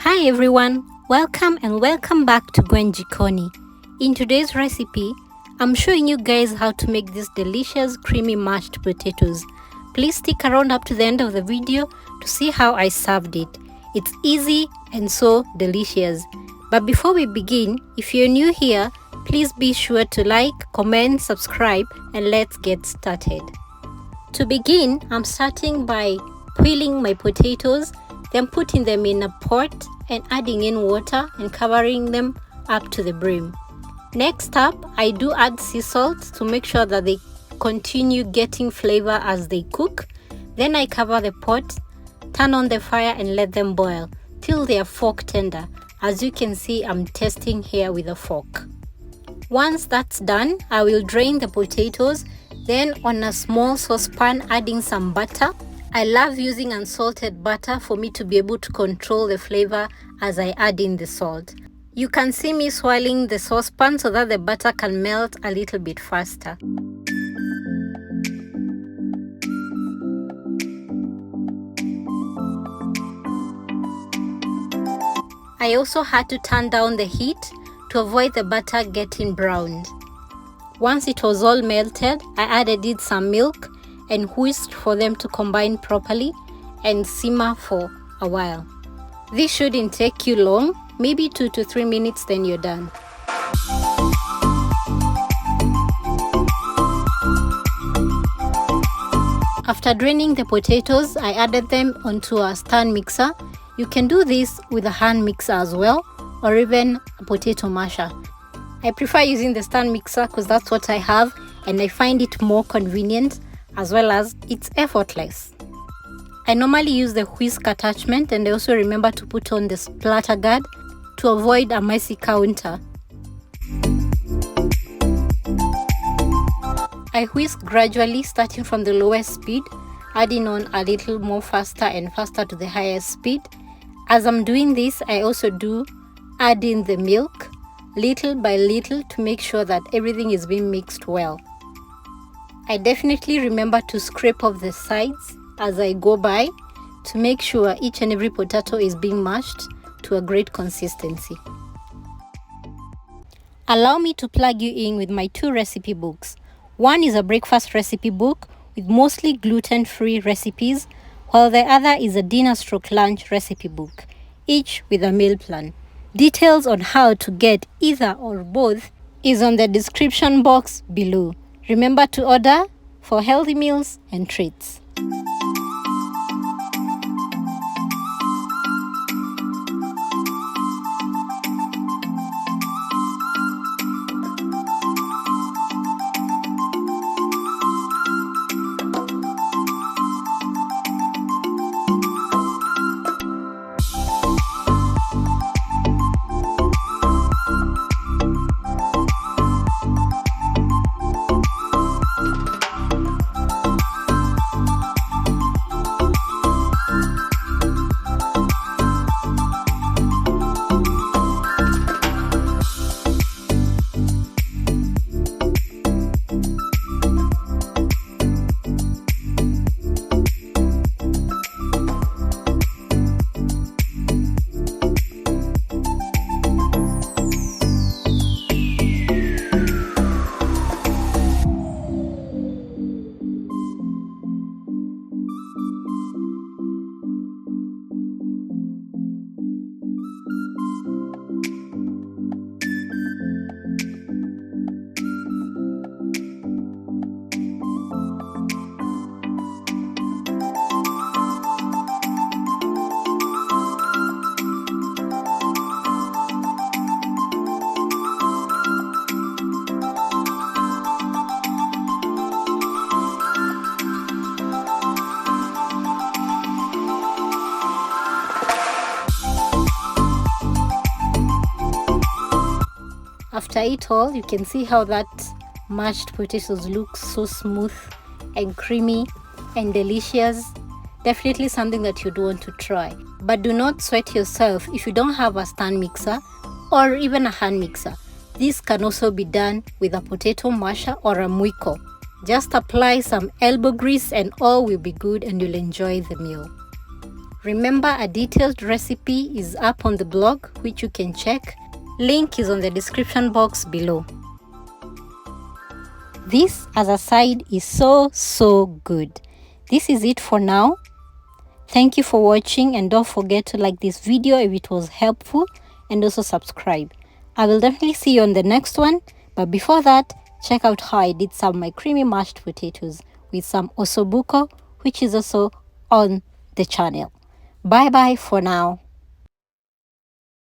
Hi everyone, welcome back to Gwen Jikoni. In today's recipe, I'm showing you guys how to make these delicious creamy mashed potatoes. Please stick around up to the end of the video to see how I served it. It's easy and so delicious. But before we begin, if you're new here, please be sure to like, comment, subscribe, and let's get started. To begin, I'm starting by peeling my potatoes, then putting them in a pot and adding in water and covering them up to the brim. Next up, I do add sea salt to make sure that they continue getting flavor as they cook. Then I cover the pot, turn on the fire and let them boil till they are fork tender. As you can see, I'm testing here with a fork. Once that's done, I will drain the potatoes, then on a small saucepan adding some butter. I love using unsalted butter for me to be able to control the flavor as I add in the salt. You can see me swirling the saucepan so that the butter can melt a little bit faster. I also had to turn down the heat to avoid the butter getting browned. Once it was all melted, I added in some milk and whisked for them to combine properly and simmer for a while. This shouldn't take you long, maybe 2 to 3 minutes, then you're done. After draining the potatoes, I added them onto a stand mixer. You can do this with a hand mixer as well, or even a potato masher. I prefer using the stand mixer because that's what I have and I find it more convenient, as well as it's effortless. I normally use the whisk attachment, and I also remember to put on the splatter guard to avoid a messy counter. I whisk gradually, starting from the lowest speed, adding on a little more faster and faster to the highest speed. As I'm doing this, I also do add in the milk little by little to make sure that everything is being mixed well. I definitely remember to scrape off the sides as I go by to make sure each and every potato is being mashed to a great consistency. Allow me to plug you in with my 2 recipe books. One is a breakfast recipe book with mostly gluten-free recipes, while the other is a dinner/lunch recipe book, each with a meal plan. Details on how to get either or both is on the description box below. Remember to order for healthy meals and treats. After it all, you can see how that mashed potatoes look so smooth and creamy and delicious. Definitely something that you'd want to try. But do not sweat yourself if you don't have a stand mixer or even a hand mixer. This can also be done with a potato masher or a mwiko. Just apply some elbow grease and all will be good and you'll enjoy the meal. Remember, a detailed recipe is up on the blog, which you can check. Link is on the description box below. This as a side is so good. This is it for now. Thank you for watching, and don't forget to like this video if it was helpful, and also subscribe. I will definitely see you on the next one, but before that, check out how I did some of my creamy mashed potatoes with some ossobuco, which is also on the channel. Bye bye for now.